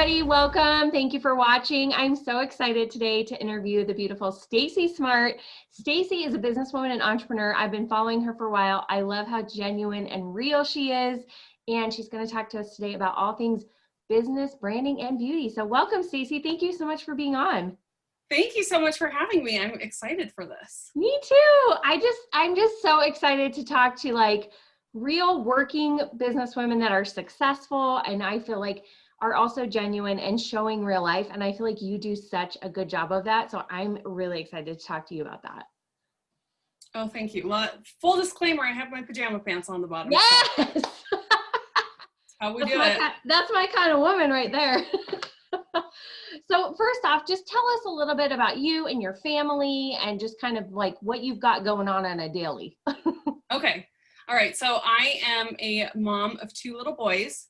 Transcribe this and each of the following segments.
everybody. Welcome. Thank you for watching. I'm so excited today to interview the beautiful Stacy Smart. Stacy is a businesswoman and entrepreneur. I've been following her for a while. I love how genuine and real she is. And she's going to talk to us today about all things business, branding, and beauty. So welcome, Stacy. Thank you so much for being on. Thank you so much for having me. I'm excited for this. Me too. I'm just so excited to talk to like real working business women that are successful, and I feel like are also genuine and showing real life. And I feel like you do such a good job of that. So I'm really excited to talk to you about that. Oh, thank you. Well, full disclaimer, I have my pajama pants on the bottom. Yes. So that's how we do it. That's my kind of woman right there. So first off, just tell us a little bit about you and your family and just kind of like what you've got going on a daily. Okay. All right. So I am a mom of two little boys,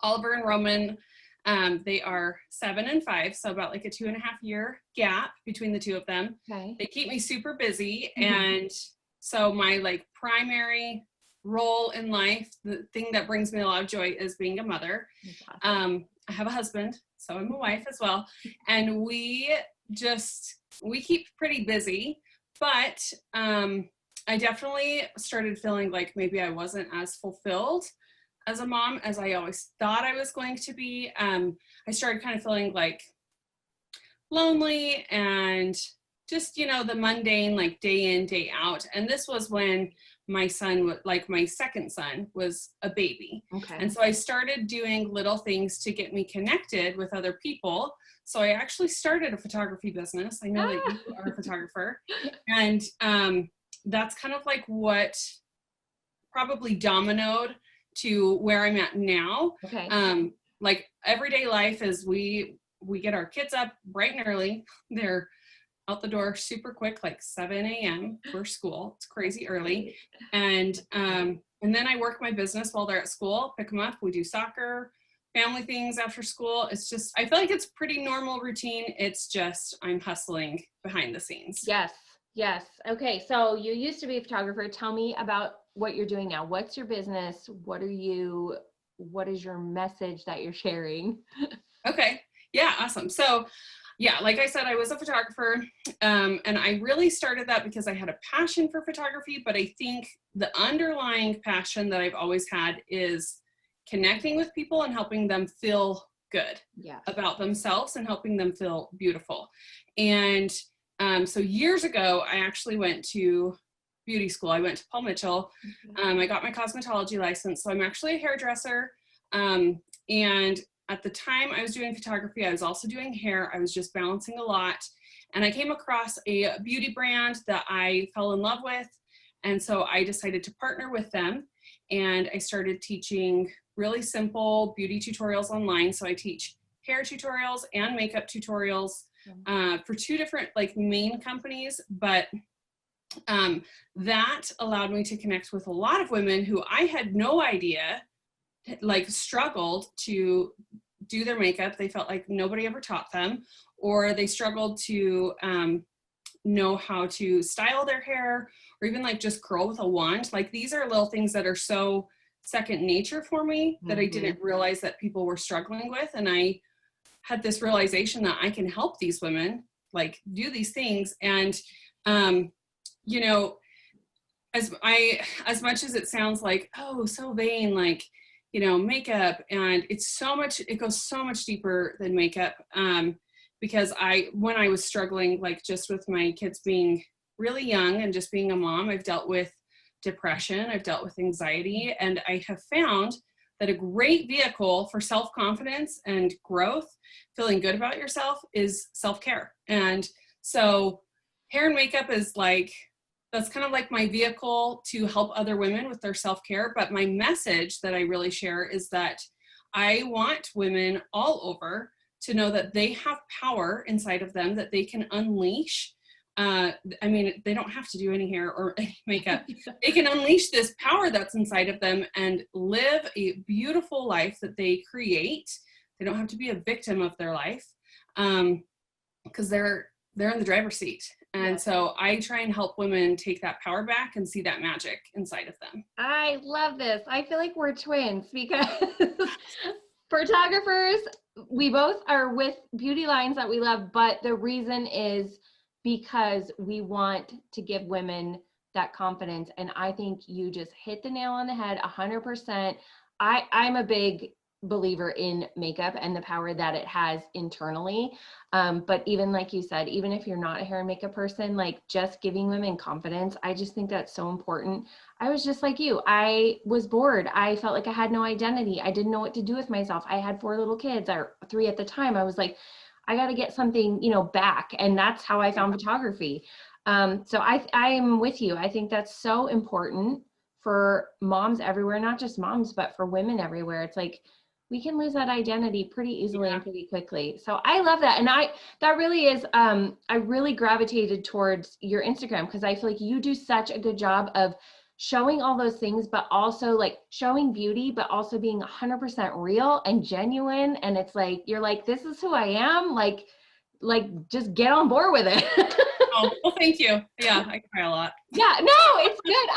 Oliver and Roman. They are 7 and 5. So about like a 2.5 year gap between the two of them. Okay. They keep me super busy. And so my like primary role in life, the thing that brings me a lot of joy is being a mother. Awesome. I have a husband, so I'm a wife as well. And we keep pretty busy, but I definitely started feeling like maybe I wasn't as fulfilled as a mom as I always thought I was going to be. I started kind of feeling like lonely and just, the mundane, like day in, day out. And this was when my son, like my second son, was a baby. Okay. And so I started doing little things to get me connected with other people. So I actually started a photography business. I know that you are a photographer. And that's kind of like what probably dominoed to where I'm at now. Okay. Like everyday life is we get our kids up bright and early. They're out the door super quick, like 7 a.m. for school. It's crazy early. And then I work my business while they're at school, pick them up. We do soccer, family things after school. It's just, I feel like it's pretty normal routine. It's just, I'm hustling behind the scenes. Yes. Yes. Okay. So you used to be a photographer. Tell me about what you're doing now. What's your business? What is your message that you're sharing? Okay. Yeah. Awesome. So yeah, like I said, I was a photographer, and I really started that because I had a passion for photography, but I think the underlying passion that I've always had is connecting with people and helping them feel good about themselves and helping them feel beautiful. And so years ago, I actually went to beauty school. I went to Paul Mitchell. I got my cosmetology license. So I'm actually a hairdresser. And at the time I was doing photography, I was also doing hair. I was just balancing a lot. And I came across a beauty brand that I fell in love with. And so I decided to partner with them. And I started teaching really simple beauty tutorials online. So I teach hair tutorials and makeup tutorials for two different like main companies. But that allowed me to connect with a lot of women who I had no idea like struggled to do their makeup. They felt like nobody ever taught them, or they struggled to know how to style their hair, or even like just curl with a wand. Like these are little things that are so second nature for me that I didn't realize that people were struggling with. And I had this realization that I can help these women like do these things. And as much as it sounds like, oh, so vain, like, makeup, and it goes so much deeper than makeup. Because when I was struggling, like just with my kids being really young and just being a mom, I've dealt with depression, I've dealt with anxiety, and I have found that a great vehicle for self-confidence and growth, feeling good about yourself, is self-care. And so hair and makeup is like, that's kind of like my vehicle to help other women with their self-care. But my message that I really share is that I want women all over to know that they have power inside of them that they can unleash. They don't have to do any hair or any makeup. They can unleash this power that's inside of them and live a beautiful life that they create. They don't have to be a victim of their life because they're in the driver's seat. And so I try and help women take that power back and see that magic inside of them. I love this. I feel like we're twins because Photographers, we both are with beauty lines that we love, but the reason is because we want to give women that confidence. And I think you just hit the nail on the head 100%. I'm a big believer in makeup and the power that it has internally. But even like you said, even if you're not a hair and makeup person, like just giving women confidence, I just think that's so important. I was just like you. I was bored. I felt like I had no identity. I didn't know what to do with myself. I had 4 little kids, or 3 at the time. I was like, I got to get something, back. And that's how I found photography. So I'm with you. I think that's so important for moms everywhere, not just moms, but for women everywhere. It's like, we can lose that identity pretty easily and pretty quickly. So I love that. And that really is, I really gravitated towards your Instagram because I feel like you do such a good job of showing all those things, but also like showing beauty, but also being 100% real and genuine. And it's like, you're like, this is who I am. Like just get on board with it. Oh, well, thank you. Yeah, I cry a lot. Yeah, no, it's good.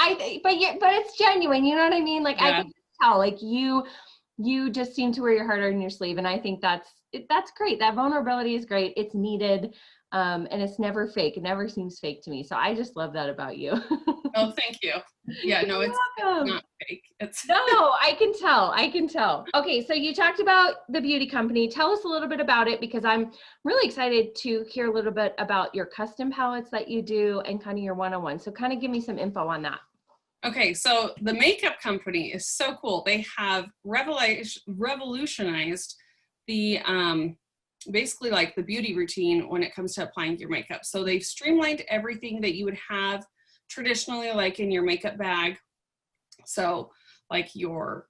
But it's genuine. You know what I mean? Like I can tell, like you just seem to wear your heart on your sleeve. And I think that's great. That vulnerability is great. It's needed. And it's never fake. It never seems fake to me. So I just love that about you. Oh, thank you. Yeah, no, it's not fake. No, I can tell. Okay. So you talked about the beauty company. Tell us a little bit about it because I'm really excited to hear a little bit about your custom palettes that you do and kind of your one-on-one. So kind of give me some info on that. Okay, so the makeup company is so cool. They have revolutionized the basically like the beauty routine when it comes to applying your makeup. So they've streamlined everything that you would have traditionally like in your makeup bag. So like your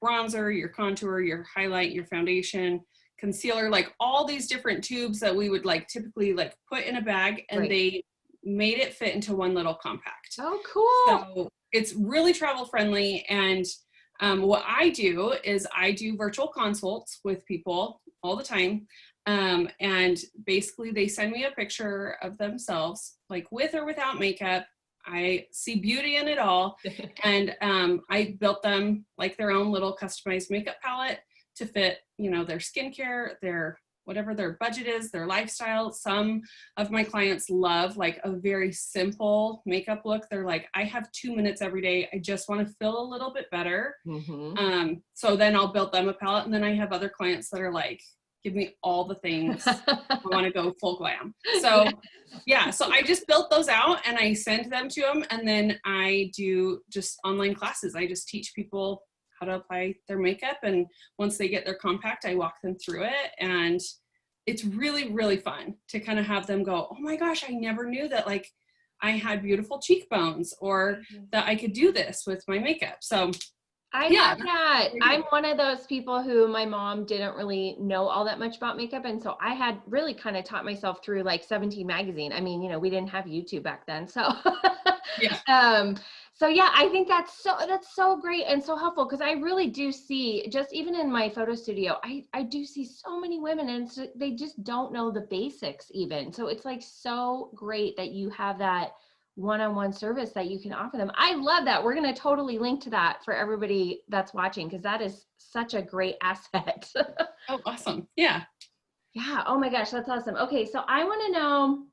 bronzer, your contour, your highlight, your foundation, concealer, like all these different tubes that we would like typically like put in a bag, and they made it fit into one little compact. Oh, cool. So it's really travel friendly. And what I do is I do virtual consults with people all the time. And basically they send me a picture of themselves, like with or without makeup. I see beauty in it all. And I built them like their own little customized makeup palette to fit, their skincare, their whatever their budget is, their lifestyle. Some of my clients love like a very simple makeup look. They're like, I have 2 minutes every day. I just want to feel a little bit better. Mm-hmm. So then I'll build them a palette. And then I have other clients that are like, give me all the things. I want to go full glam. So yeah, so I just built those out and I send them to them. And then I do just online classes. I just teach people how to apply their makeup. And once they get their compact, I walk them through it. And it's really, really fun to kind of have them go, oh my gosh, I never knew that like I had beautiful cheekbones or that I could do this with my makeup. So I love that. I'm one of those people who my mom didn't really know all that much about makeup. And so I had really kind of taught myself through like 17 magazine. I mean, we didn't have YouTube back then. So So yeah, I think that's so great and so helpful because I really do see, just even in my photo studio, I do see so many women and they just don't know the basics even. So it's like so great that you have that one-on-one service that you can offer them. I love that. We're going to totally link to that for everybody that's watching because that is such a great asset. Oh, awesome. Yeah. Yeah. Oh my gosh, that's awesome. Okay, so I want to know,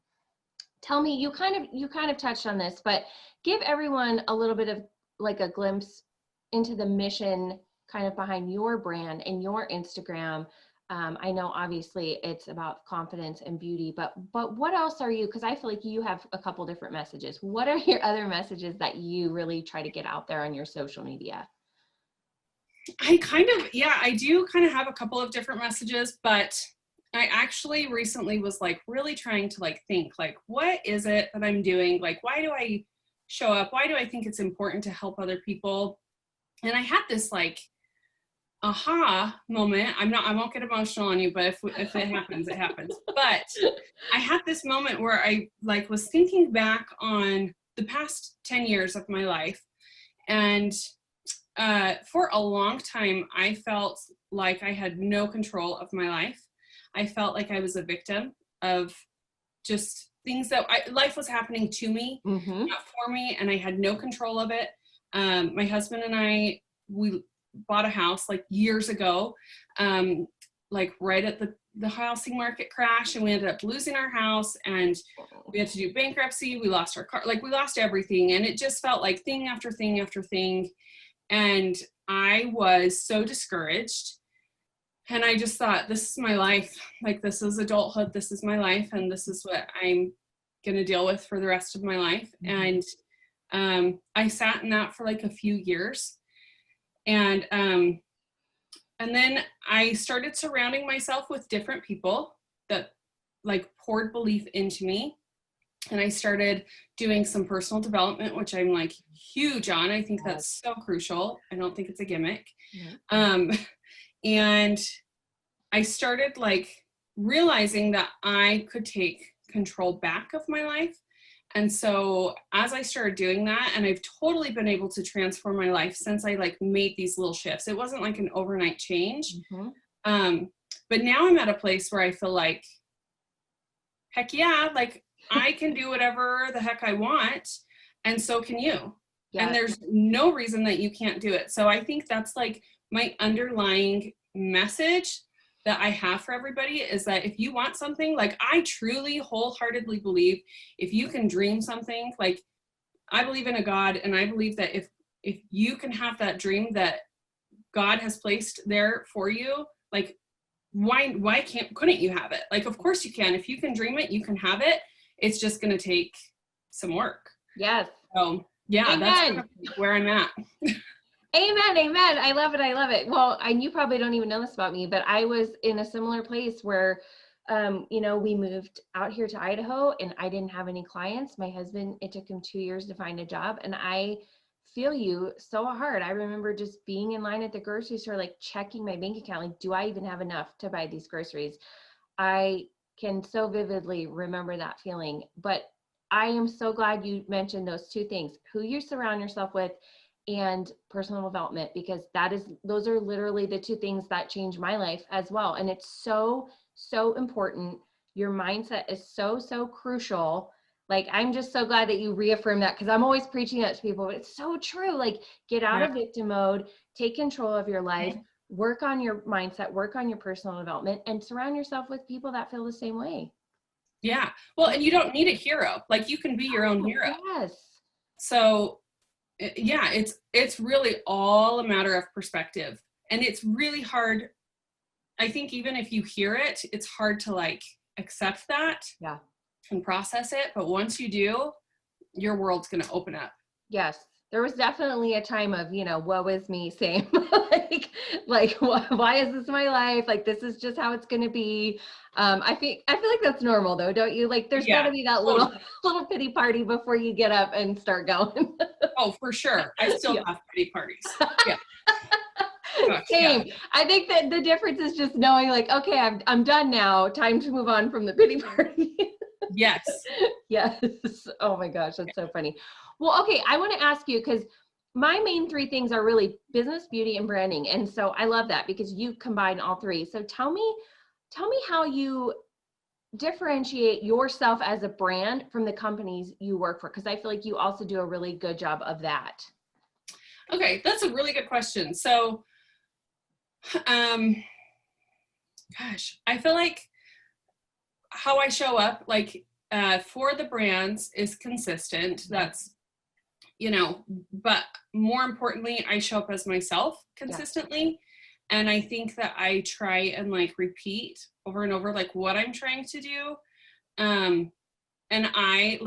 tell me, you kind of touched on this, but give everyone a little bit of like a glimpse into the mission kind of behind your brand and your Instagram. I know obviously it's about confidence and beauty, but what else are you, because I feel like you have a couple different messages. What are your other messages that you really try to get out there on your social media? I do kind of have a couple of different messages, but I actually recently was like really trying to like think like, what is it that I'm doing? Like, why do I show up? Why do I think it's important to help other people? And I had this like aha moment. I won't get emotional on you, but if it happens, it happens. But I had this moment where I like was thinking back on the past 10 years of my life. And for a long time, I felt like I had no control of my life. I felt like I was a victim of just things that life was happening to me, not for me, and I had no control of it. My husband and I, we bought a house like years ago, like right at the housing market crash, and we ended up losing our house, and we had to do bankruptcy. We lost our car, like we lost everything. And it just felt like thing after thing after thing. And I was so discouraged. And I just thought, this is my life. Like, this is adulthood. This is my life. And this is what I'm going to deal with for the rest of my life. And I sat in that for like a few years. And then I started surrounding myself with different people that like poured belief into me. And I started doing some personal development, which I'm like huge on. I think that's so crucial. I don't think it's a gimmick. And I started like realizing that I could take control back of my life. And so as I started doing that, and I've totally been able to transform my life since I like made these little shifts. It wasn't like an overnight change. But now I'm at a place where I feel like, heck yeah, like I can do whatever the heck I want. And so can you. And there's no reason that you can't do it. So I think that's like my underlying message that I have for everybody, is that if you want something, like I truly wholeheartedly believe if you can dream something, like I believe in a God, and I believe that if you can have that dream that God has placed there for you, like why couldn't you have it? Like, of course you can. If you can dream it, you can have it. It's just going to take some work. Yes. So yeah, Amen. that's kind of where I'm at. Amen. Amen. I love it. I love it. Well, and you probably don't even know this about me, but I was in a similar place where, we moved out here to Idaho and I didn't have any clients. My husband, it took him 2 years to find a job, and I feel you so hard. I remember just being in line at the grocery store, like checking my bank account, like, do I even have enough to buy these groceries? I can so vividly remember that feeling, but I am so glad you mentioned those two things: who you surround yourself with and personal development, because those are literally the two things that changed my life as well. And it's so important. Your mindset is so crucial. Like, I'm just so glad that you reaffirmed that, because I'm always preaching that to people, but it's so true. Like, get out of victim mode, take control of your life, work on your mindset, work on your personal development, and surround yourself with people that feel the same way. Yeah. Well, and you don't need a hero. Like, you can be your own hero. Yes. So yeah, it's really all a matter of perspective. And it's really hard. I think even if you hear it, it's hard to like accept that and process it. But once you do, your world's going to open up. Yes. There was definitely a time of, woe is me, same. like, why is this my life? Like, this is just how it's going to be. I feel like that's normal though, don't you? Like, there's got to be that little pity party before you get up and start going. Oh, for sure. I still have pity parties. Yeah. Gosh, same. Yeah. I think that the difference is just knowing, like, okay, I'm done now. Time to move on from the pity party. Yes. Yes. Oh my gosh, that's so funny. Well, okay, I want to ask you, because my main three things are really business, beauty, and branding. And so I love that because you combine all three. So tell me how you differentiate yourself as a brand from the companies you work for, because I feel like you also do a really good job of that. Okay, that's a really good question. So, gosh, I feel like how I show up, like, for the brands is consistent. That's, but more importantly, I show up as myself consistently. Yeah. And I think that I try and like repeat over and over, like what I'm trying to do. And I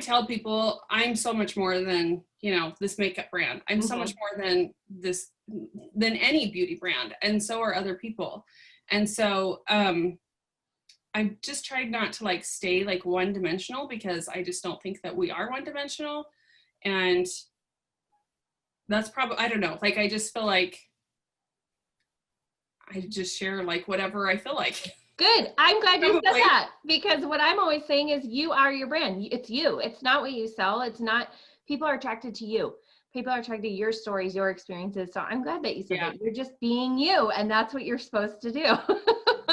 tell people I'm so much more than, this makeup brand. I'm so much more than any beauty brand. And so are other people. And so, I just tried not to like stay like one dimensional, because I just don't think that we are one dimensional. And that's probably, I don't know, like, I just feel like I just share like whatever I feel like. Good. I'm glad you said that, because what I'm always saying is you are your brand. It's you. It's not what you sell. It's not, people are attracted to you. People are attracted to your stories, your experiences. So I'm glad that you said that. You're just being you, and that's what you're supposed to do.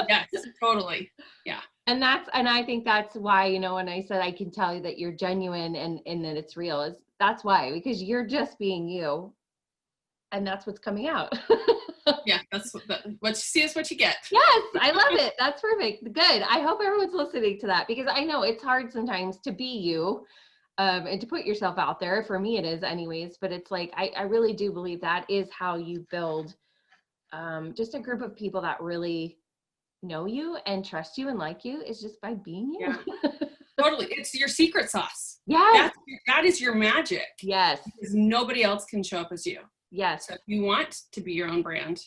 Yes, totally. Yeah. And I think that's why, when I said I can tell you that you're genuine and that it's real, that's why, because you're just being you. and that's what's coming out. Yeah, that's what you see is what you get. Yes, I love it. That's perfect. Good. I hope everyone's listening to that, because I know it's hard sometimes to be you, and to put yourself out there. For me, it is anyways, but it's like, I really do believe that is how you build just a group of people that really know you and trust you and like you, is just by being you. Yeah, totally. It's your secret sauce. Yes. That is your magic. Yes. Because nobody else can show up as you. Yes. So if you want to be your own brand,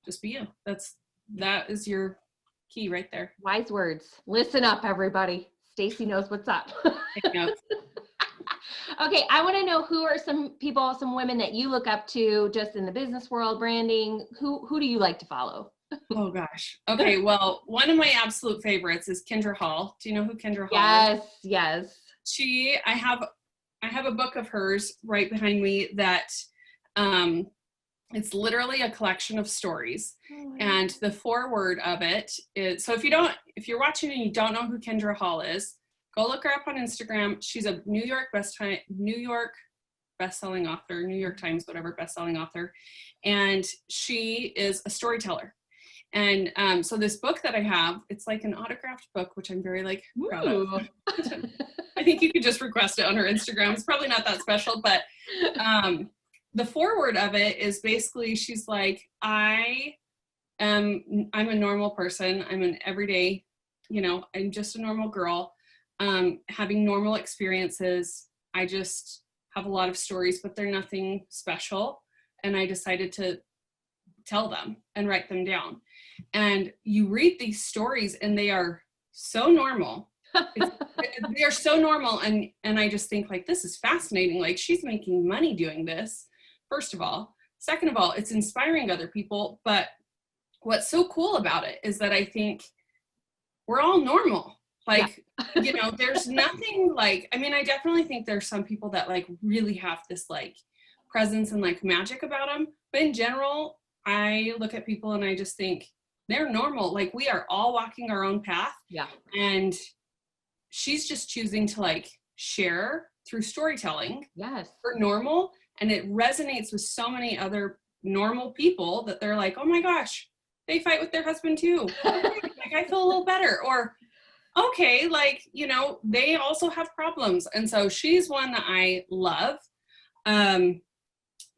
just be you. That is your key right there. Wise words. Listen up, everybody. Stacy knows what's up. Take notes. Okay, I want to know, who are some people, some women that you look up to just in the business world, branding? Who do you like to follow? Oh gosh. Okay, well, one of my absolute favorites is Kendra Hall. Do you know who Kendra Hall is? Yes. I have a book of hers right behind me that it's literally a collection of stories. And the foreword of it is, so if you're watching and you don't know who Kendra Hall is, go look her up on Instagram. She's a New York best-selling author, New York Times, whatever, best-selling author. And she is a storyteller. And so this book that I have, it's like an autographed book, which I'm very proud of. I think you could just request it on her Instagram. It's probably not that special, but the foreword of it is basically, she's like, I'm a normal person. I'm an everyday, I'm just a normal girl, having normal experiences. I just have a lot of stories, but they're nothing special. And I decided to tell them and write them down. And you read these stories and they are so normal. They are so normal. And I just think, this is fascinating. She's making money doing this, first of all. Second of all, it's inspiring other people. But what's so cool about it is that I think we're all normal. There's nothing I definitely think there's some people that really have this presence and magic about them. But in general, I look at people and I just think they're normal. We are all walking our own path. Yeah. And she's just choosing to share through storytelling. Yes. For normal. And it resonates with so many other normal people that they're like, oh my gosh, they fight with their husband too. I feel a little better. Or, okay, they also have problems. And so she's one that I love.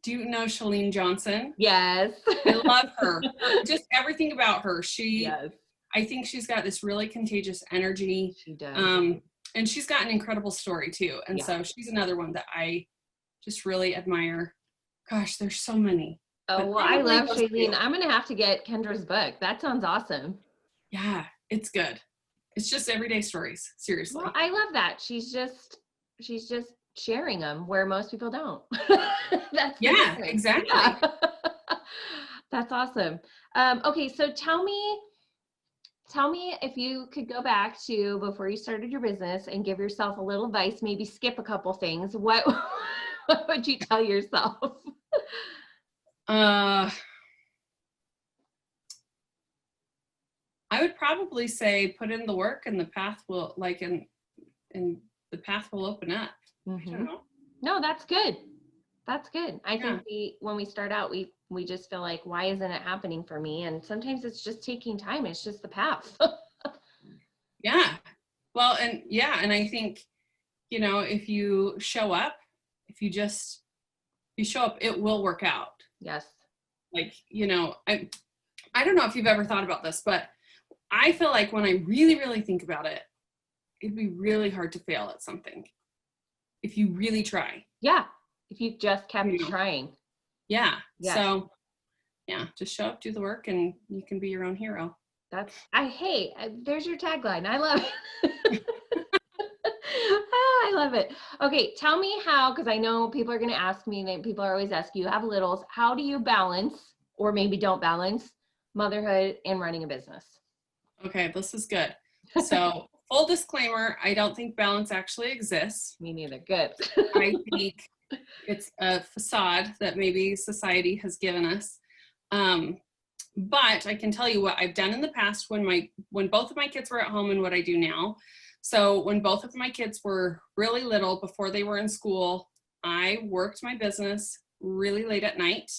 Do you know Chalene Johnson? Yes. I love her. Just everything about her. Yes. I think she's got this really contagious energy. She does. And she's got an incredible story too. And so she's another one that I just really admire. Gosh, there's so many. Oh, well, I love Chalene. I'm going to have to get Kendra's book. That sounds awesome. Yeah, it's good. It's just everyday stories. Seriously. Well, I love that. She's just sharing them where most people don't. That's exactly. Yeah. That's awesome. Okay, so tell me if you could go back to before you started your business and give yourself a little advice, maybe skip a couple things. What would you tell yourself? I would probably say put in the work and the path will and the path will open up. Mm-hmm. I don't know. No, that's good. That's good. I think when we start out, we just feel like, why isn't it happening for me? And sometimes it's just taking time. It's just the path. Yeah. Well, and I think, if you show up, if you show up, it will work out. Yes. I don't know if you've ever thought about this, but I feel like when I really, really think about it, it'd be really hard to fail at something if you really try. Yeah. If you just kept trying. Yeah. Yes. So just show up, do the work, and you can be your own hero. There's your tagline. I love it. I love it. Okay. Tell me how, because I know people are going to ask me, and people are always asking, you have littles. How do you balance, or maybe don't balance, motherhood and running a business? Okay. This is good. So full disclaimer, I don't think balance actually exists. Me neither. Good. I think it's a facade that maybe society has given us. But I can tell you what I've done in the past when both of my kids were at home and what I do now. So when both of my kids were really little, before they were in school, I worked my business really late at night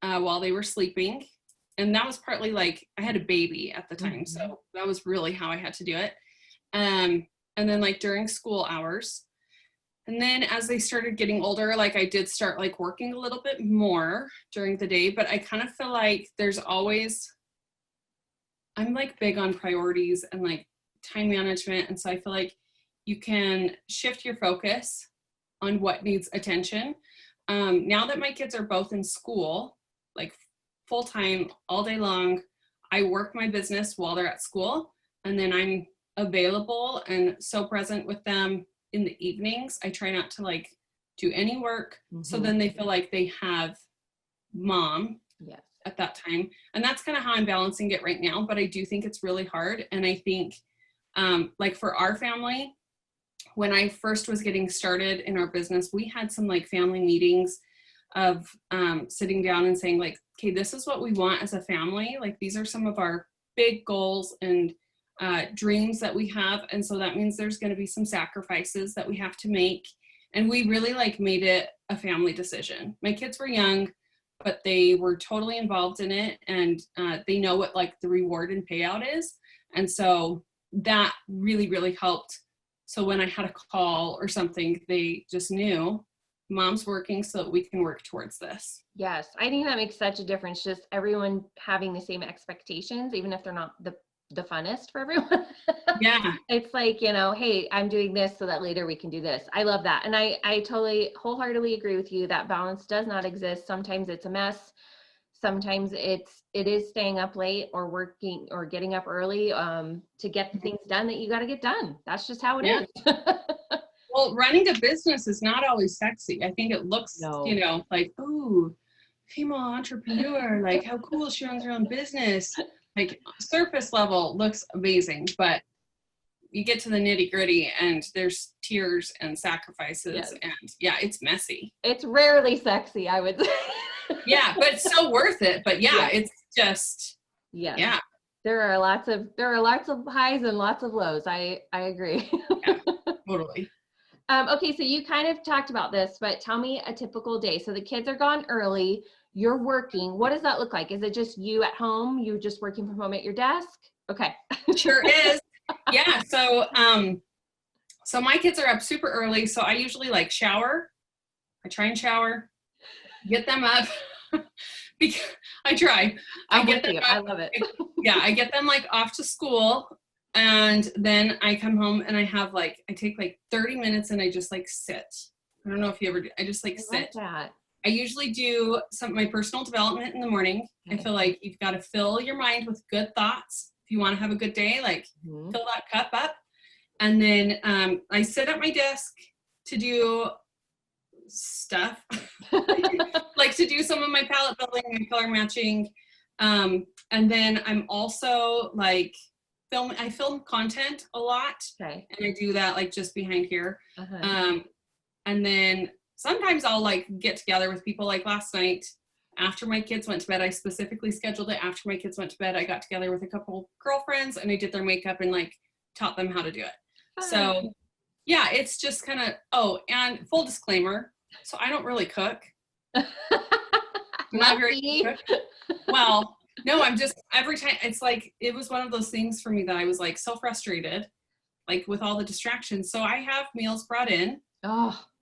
while they were sleeping. And that was partly like I had a baby at the time. So that was really how I had to do it. And then like during school hours. And then as they started getting older, like I did start like working a little bit more during the day, but I kind of feel like there's always, I'm like big on priorities and like time management. And so I feel like you can shift your focus on what needs attention. Now that my kids are both in school, like full-time all day long, I work my business while they're at school, and then I'm available and so present with them in the evenings. I try not to like do any work. So then they feel like they have mom at that time. And that's kind of how I'm balancing it right now. But I do think it's really hard. And I think like for our family, when I first was getting started in our business, we had some like family meetings of sitting down and saying like, okay, this is what we want as a family. Like these are some of our big goals and dreams that we have. And so that means there's going to be some sacrifices that we have to make. And we really like made it a family decision. My kids were young, but they were totally involved in it. And they know what like the reward and payout is. And so that really, really helped. So when I had a call or something, they just knew mom's working so that we can work towards this. Yes. I think that makes such a difference. Just everyone having the same expectations, even if they're not the funnest for everyone. Yeah. It's like, you know, hey, I'm doing this so that later we can do this. I love that. And I totally wholeheartedly agree with you that balance does not exist. Sometimes it's a mess. Sometimes it is staying up late or working or getting up early to get the things done that you got to get done. That's just how it is. Well, running a business is not always sexy. I think it looks, you know, like, ooh, female entrepreneur, like how cool she runs her own business. Like surface level looks amazing, but you get to the nitty gritty and there's tears and sacrifices and it's messy. It's rarely sexy, I would say. Yeah, but it's so worth it. But it's just, There are lots of highs and lots of lows. I agree. Yeah, totally. Okay, so you kind of talked about this, but tell me a typical day. So the kids are gone early. You're working. What does that look like? Is it just you at home? You just working from home at your desk? Okay. Sure is. Yeah. So, so my kids are up super early. So I usually like shower. I try and shower, get them up. Because I try. I get them up. I love it. I get them like off to school. And then I come home and I have like, I take like 30 minutes and I just like sit. I don't know if you ever do. I just like sit. That. I usually do my personal development in the morning. I feel like you've got to fill your mind with good thoughts. If you want to have a good day, like fill that cup up. And then I sit at my desk to do stuff, like to do some of my palette building and color matching. And then I'm also like, I film content a lot. Okay. And I do that like just behind here. And then sometimes I'll like get together with people like last night after my kids went to bed. I specifically scheduled it after my kids went to bed. I got together with a couple girlfriends and I did their makeup and like taught them how to do it. So yeah, it's just kind of, and full disclaimer. So I don't really cook. I'm not very good cook. Well, no, I'm just, every time, it's like, it was one of those things for me that I was like so frustrated, like with all the distractions. So I have meals brought in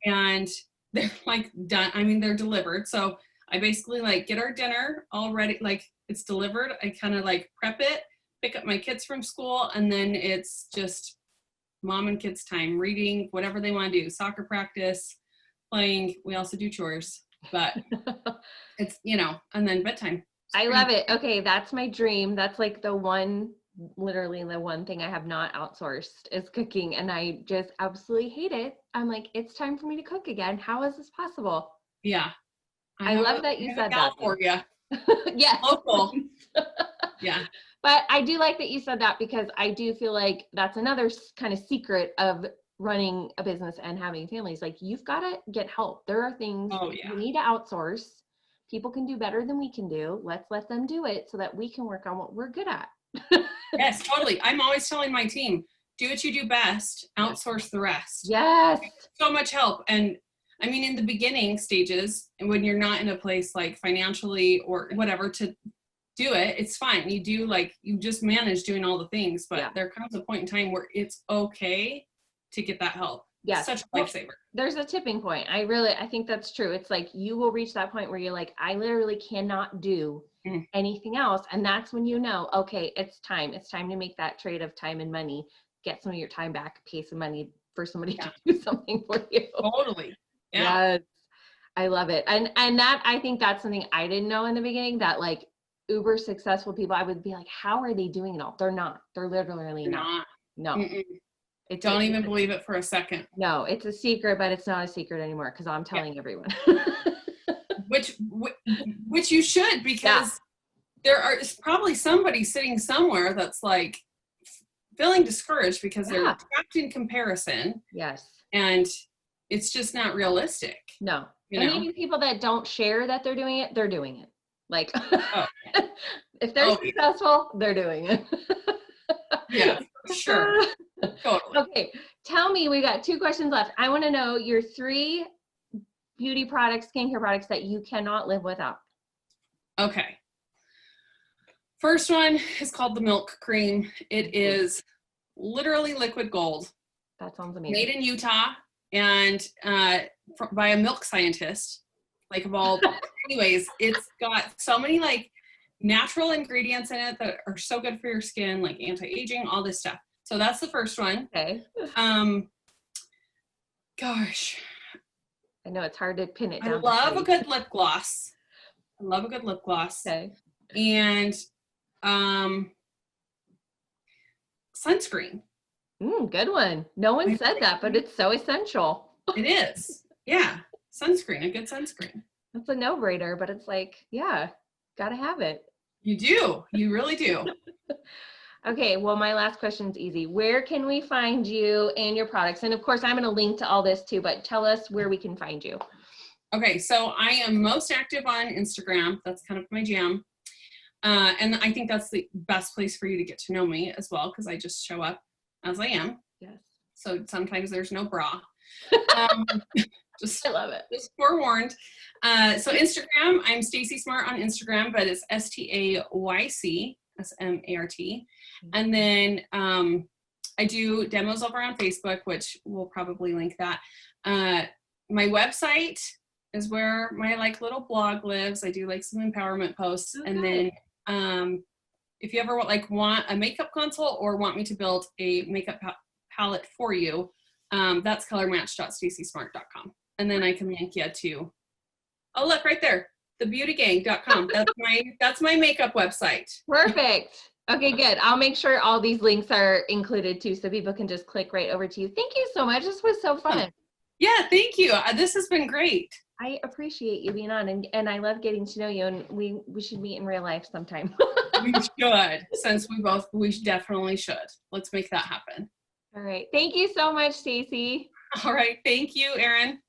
and they're like done. I mean, they're delivered. So I basically like get our dinner all ready, like it's delivered. I kind of like prep it, pick up my kids from school, and then it's just mom and kids time, reading, whatever they want to do, soccer practice, playing. We also do chores, but it's, you know, and then bedtime. I love it. Okay. That's my dream. That's like literally the one thing I have not outsourced is cooking. And I just absolutely hate it. I'm like, it's time for me to cook again. How is this possible? Yeah. I love that you said that. For you. Yes. Local. Yeah. But I do like that you said that because I do feel like that's another kind of secret of running a business and having families. Like you've got to get help. There are things you need to outsource. People can do better than we can do. Let's let them do it so that we can work on what we're good at. Yes, totally. I'm always telling my team, do what you do best, outsource the rest. Yes. So much help. And I mean, in the beginning stages, when you're not in a place like financially or whatever to do it, it's fine. You just manage doing all the things, but there comes a point in time where it's okay to get that help. Yes. Such a lifesaver. There's a tipping point. I think that's true. It's like, you will reach that point where you're like, I literally cannot do anything else. And that's when you know, okay, it's time. It's time to make that trade of time and money, get some of your time back, pay some money for somebody to do something for you. Totally. Yeah. Yes. I love it. And that, I think that's something I didn't know in the beginning, that like uber successful people, I would be like, how are they doing it all? They're not. They're literally not. No. Don't even believe it for a second. No, it's a secret, but it's not a secret anymore because I'm telling everyone. which you should, because there's probably somebody sitting somewhere that's like feeling discouraged because they're trapped in comparison. Yes. And it's just not realistic. No. And even people that don't share that they're doing it, they're doing it. Like, if they're successful, they're doing it. Yeah, sure. Totally. Okay. Tell me, we got 2 questions left. I want to know your 3 beauty products, skincare products that you cannot live without. Okay. First one is called the milk cream. It is literally liquid gold. That sounds amazing. Made in Utah and by a milk scientist, like of all. Anyways, it's got so many like natural ingredients in it that are so good for your skin, like anti-aging, all this stuff. So that's the first one. Okay. Gosh. I know it's hard to pin it down. I love a good lip gloss. Okay. And sunscreen. Good one. No one said that, but it's so essential. It is. Yeah. Sunscreen, a good sunscreen. That's a no-brainer, but it's like, gotta have it. You do. You really do. Okay, well, my last question is easy. Where can we find you and your products? And of course, I'm going to link to all this too, but tell us where we can find you. Okay, so I am most active on Instagram. That's kind of my jam. And I think that's the best place for you to get to know me as well, because I just show up as I am. Yes. So sometimes there's no bra. I love it. Just forewarned. So Instagram, I'm Stacy Smart on Instagram, but it's STAYC. SMART. And then I do demos over on Facebook, which we'll probably link that. My website is where my like little blog lives. I do like some empowerment posts. Okay. And then if you ever want a makeup consult or want me to build a makeup palette for you, that's colormatch.stacysmart.com. And then I can link you to, oh look right there, thebeautygang.com. That's my makeup website. Perfect. Okay, good. I'll make sure all these links are included too, so people can just click right over to you. Thank you so much. This was so fun. Yeah, thank you. This has been great. I appreciate you being on, and I love getting to know you, and we should meet in real life sometime. We should, since we definitely should. Let's make that happen. All right. Thank you so much, Stacy. All right. Thank you, Erin.